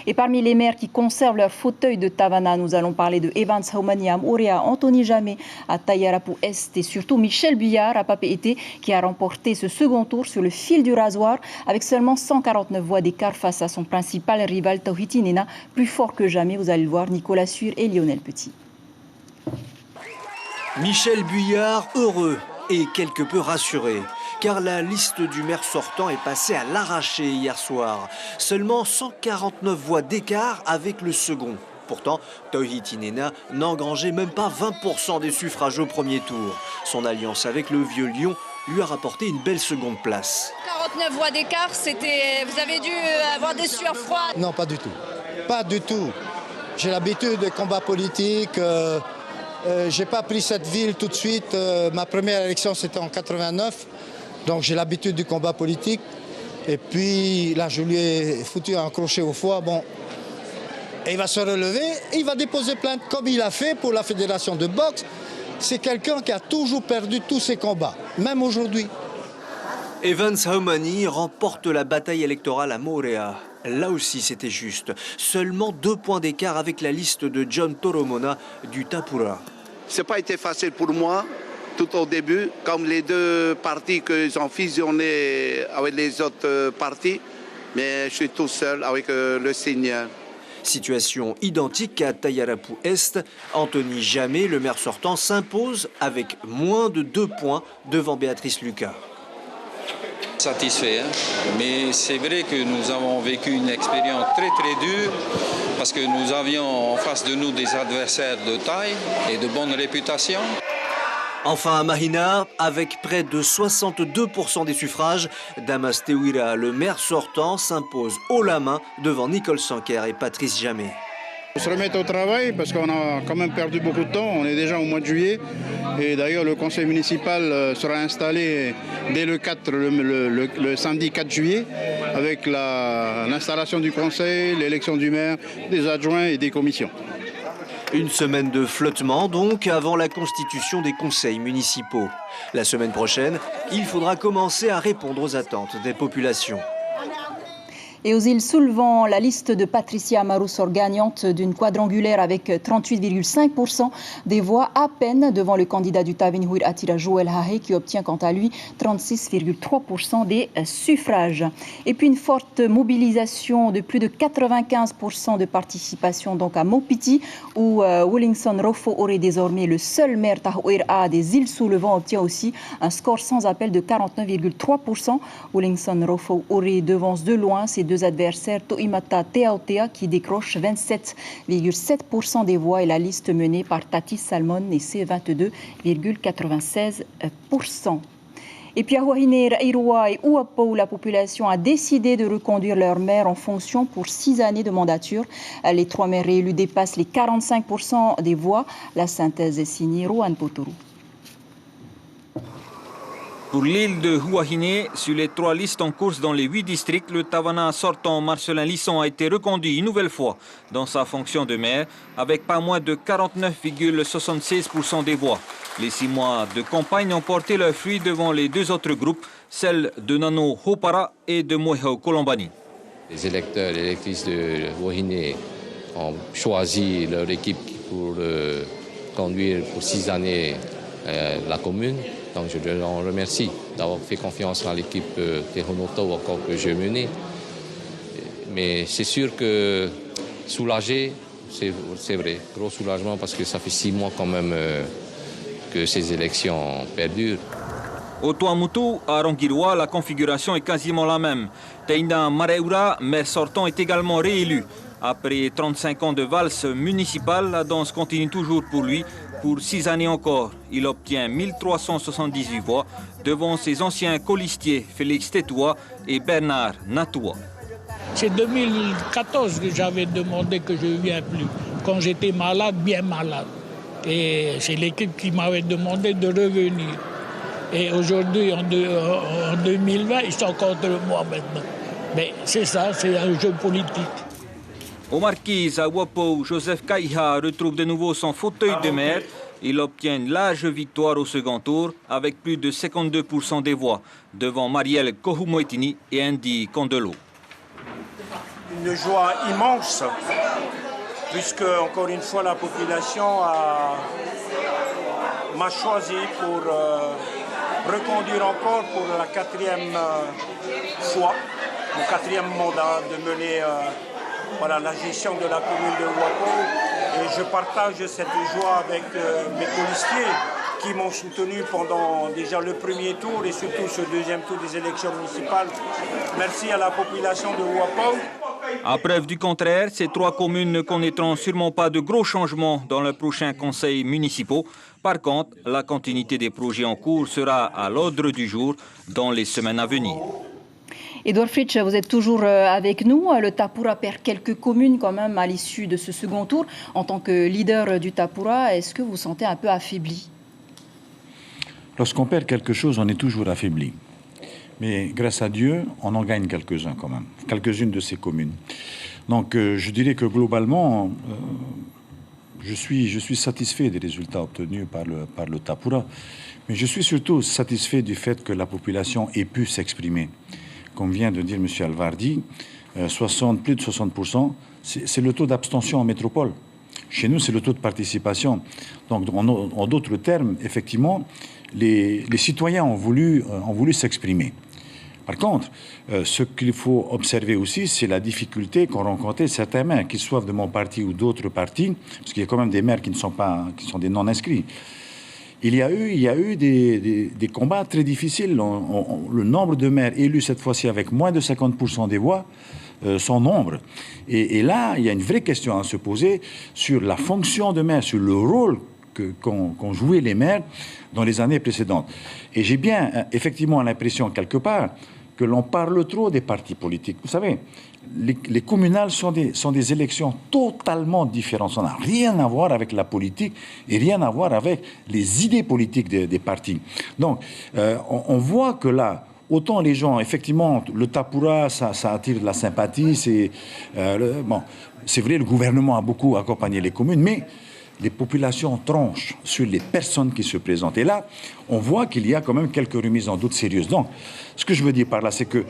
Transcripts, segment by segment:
Et parmi les maires qui conservent leur fauteuil de Tavana, nous allons parler de Evans Haumani à Moorea, Anthony Jamé à Tayarapu Est et surtout Michel Buyard à Papeete qui a remporté ce second tour sur le fil du rasoir avec seulement 149 voix d'écart face à son principal rival Tauhiti Nena, plus fort que jamais. Vous allez le voir, Nicolas Sûr et Lionel Petit. Michel Buyard heureux et quelque peu rassuré, car la liste du maire sortant est passée à l'arraché hier soir. Seulement 149 voix d'écart avec le second. Pourtant, Tauhiti Nena n'engrangeait même pas 20% des suffrages au premier tour. Son alliance avec le Vieux Lion lui a rapporté une belle seconde place. 49 voix d'écart, vous avez dû avoir des sueurs froides? Non, pas du tout. Pas du tout. J'ai l'habitude des combats politiques. J'ai pas pris cette ville tout de suite. Ma première élection, c'était en 89. Donc j'ai l'habitude du combat politique. Et puis là, je lui ai foutu un crochet au foie. Bon, et il va se relever. Il va déposer plainte comme il a fait pour la fédération de boxe. C'est quelqu'un qui a toujours perdu tous ses combats, même aujourd'hui. Evans Haumani remporte la bataille électorale à Moorea. Là aussi, c'était juste. Seulement 2 points d'écart avec la liste de John Toromona du Tapura. Ça n'a pas été facile pour moi tout au début, comme les deux partis qu'ils ont fusionné avec les autres partis. Mais je suis tout seul avec le Seigneur. Situation identique à Tayarapu Est. Anthony Jamé, le maire sortant, s'impose avec moins de 2 points devant Béatrice Lucas. Satisfait, mais c'est vrai que nous avons vécu une expérience très dure parce que nous avions en face de nous des adversaires de taille et de bonne réputation. Enfin à Mahina, avec près de 62% des suffrages, Damas Tewira, le maire sortant, s'impose haut la main devant Nicole Sanker et Patrice Jamé. On se remet au travail parce qu'on a quand même perdu beaucoup de temps. On est déjà au mois de juillet. Et d'ailleurs, le conseil municipal sera installé dès le samedi 4 juillet avec l'installation du conseil, l'élection du maire, des adjoints et des commissions. Une semaine de flottement donc avant la constitution des conseils municipaux. La semaine prochaine, il faudra commencer à répondre aux attentes des populations. Et aux îles Soulevant, la liste de Patricia Amaru sort gagnante d'une quadrangulaire avec 38,5% des voix à peine devant le candidat du Tavinhuir Attira Joël Hahe qui obtient quant à lui 36,3% des suffrages. Et puis une forte mobilisation de plus de 95% de participation donc à Mopiti où Willingson Rofo aurait désormais le seul maire Tahuir A des îles Soulevant obtient aussi un score sans appel de 49,3%. Willingson Rofo aurait devance de loin ses deux adversaires Toimata Teaotea qui décroche 27,7% des voix et la liste menée par Tati Salmon et c'est 22,96%. Et puis à Wahine, Rairua et Uapo, la population a décidé de reconduire leur maire en fonction pour 6 années de mandature. Les 3 maires réélus dépassent les 45% des voix. La synthèse est signée Rohan Potoru. Pour l'île de Huahine, sur les 3 listes en course dans les 8 districts, le Tavana sortant Marcelin Lisson a été reconduit une nouvelle fois dans sa fonction de maire avec pas moins de 49,76% des voix. Les 6 mois de campagne ont porté leurs fruits devant les 2 autres groupes, celles de Nano Hopara et de Moeho Kolombani. Les électeurs et électrices de Huahine ont choisi leur équipe pour conduire pour 6 années la commune. Donc je leur remercie d'avoir fait confiance à l'équipe Tehonoto encore que j'ai menée. Mais c'est sûr que soulagé, c'est vrai, gros soulagement parce que ça fait 6 mois quand même que ces élections perdurent. Au Tuamotu, à Rongiroa, la configuration est quasiment la même. Teina Mareura, maire sortant, est également réélu. Après 35 ans de valse municipale, la danse continue toujours pour lui. Pour 6 années encore, il obtient 1378 voix devant ses anciens colistiers Félix Tetoua et Bernard Natoua. C'est 2014 que j'avais demandé que je ne vienne plus, quand j'étais malade, bien malade. Et c'est l'équipe qui m'avait demandé de revenir. Et aujourd'hui, en 2020, ils sont contre moi maintenant. Mais c'est ça, c'est un jeu politique. Au Marquise, à Wapo, Joseph Kaiha retrouve de nouveau son fauteuil de maire. Il obtient une large victoire au second tour avec plus de 52% des voix devant Marielle Kohumoetini et Andy Condelo. une joie immense, puisque, encore une fois, la population m'a choisi pour reconduire encore pour la 4e fois, mon 4e mandat, de mener la gestion de la commune de Ouapo. Et je partage cette joie avec mes colistiers qui m'ont soutenu pendant déjà le premier tour et surtout ce deuxième tour des élections municipales. Merci à la population de Ouapo. À preuve du contraire, ces 3 communes ne connaîtront sûrement pas de gros changements dans le prochain conseil municipal. Par contre, la continuité des projets en cours sera à l'ordre du jour dans les semaines à venir. Edouard Fritsch, vous êtes toujours avec nous. Le Tapura perd quelques communes quand même à l'issue de ce second tour. En tant que leader du Tapura, est-ce que vous vous sentez un peu affaibli? Lorsqu'on perd quelque chose, on est toujours affaibli. Mais grâce à Dieu, on en gagne quelques-uns quand même, quelques-unes de ces communes. Donc je dirais que globalement, je suis satisfait des résultats obtenus par le Tapura. Mais je suis surtout satisfait du fait que la population ait pu s'exprimer. Comme vient de dire M. Alvardi, plus de 60%, c'est le taux d'abstention en métropole. Chez nous, c'est le taux de participation. Donc, en d'autres termes, effectivement, les citoyens ont voulu s'exprimer. Par contre, ce qu'il faut observer aussi, c'est la difficulté qu'ont rencontré certains maires, qu'ils soient de mon parti ou d'autres partis, parce qu'il y a quand même des maires qui sont des non-inscrits. Il y a eu des combats très difficiles. Le nombre de maires élus cette fois-ci avec moins de 50% des voix, son nombre. Et là, il y a une vraie question à se poser sur la fonction de maire, sur le rôle qu'ont joué les maires dans les années précédentes. Et j'ai bien effectivement l'impression quelque part que l'on parle trop des partis politiques. Vous savez, les communales sont des élections totalement différentes. Ça n'a rien à voir avec la politique et rien à voir avec les idées politiques des partis. Donc, on voit que là, autant les gens, effectivement, le Tapura, ça attire de la sympathie. C'est vrai, le gouvernement a beaucoup accompagné les communes, mais les populations tranchent sur les personnes qui se présentent. Et là, on voit qu'il y a quand même quelques remises en doute sérieuses. Donc, ce que je veux dire par là, c'est que,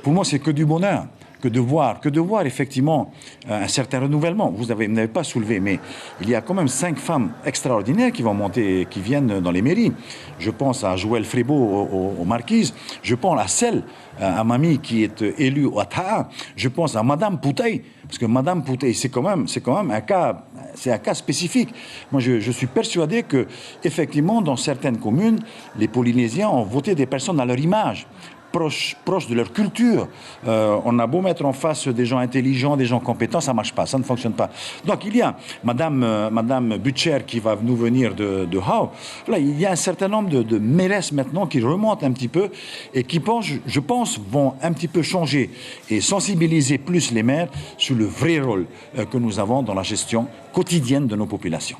pour moi, c'est que du bonheur que de voir effectivement un certain renouvellement. Vous n'avez pas soulevé, mais il y a quand même 5 femmes extraordinaires qui vont monter, qui viennent dans les mairies. Je pense à Joël Frébeau aux Marquises. Je pense à celle, à Mamie, qui est élue au Taha. Je pense à Madame Poutey, parce que Madame Poutey, c'est quand même un cas spécifique. Moi, je suis persuadé que, effectivement, dans certaines communes, les Polynésiens ont voté des personnes à leur image, proches de leur culture. On a beau mettre en face des gens intelligents, des gens compétents, ça ne marche pas, ça ne fonctionne pas. Donc il y a Madame Butcher qui va nous venir de Hao. Là, il y a un certain nombre de mairesses maintenant qui remontent un petit peu et qui, je pense, vont un petit peu changer et sensibiliser plus les maires sur le vrai rôle que nous avons dans la gestion quotidienne de nos populations.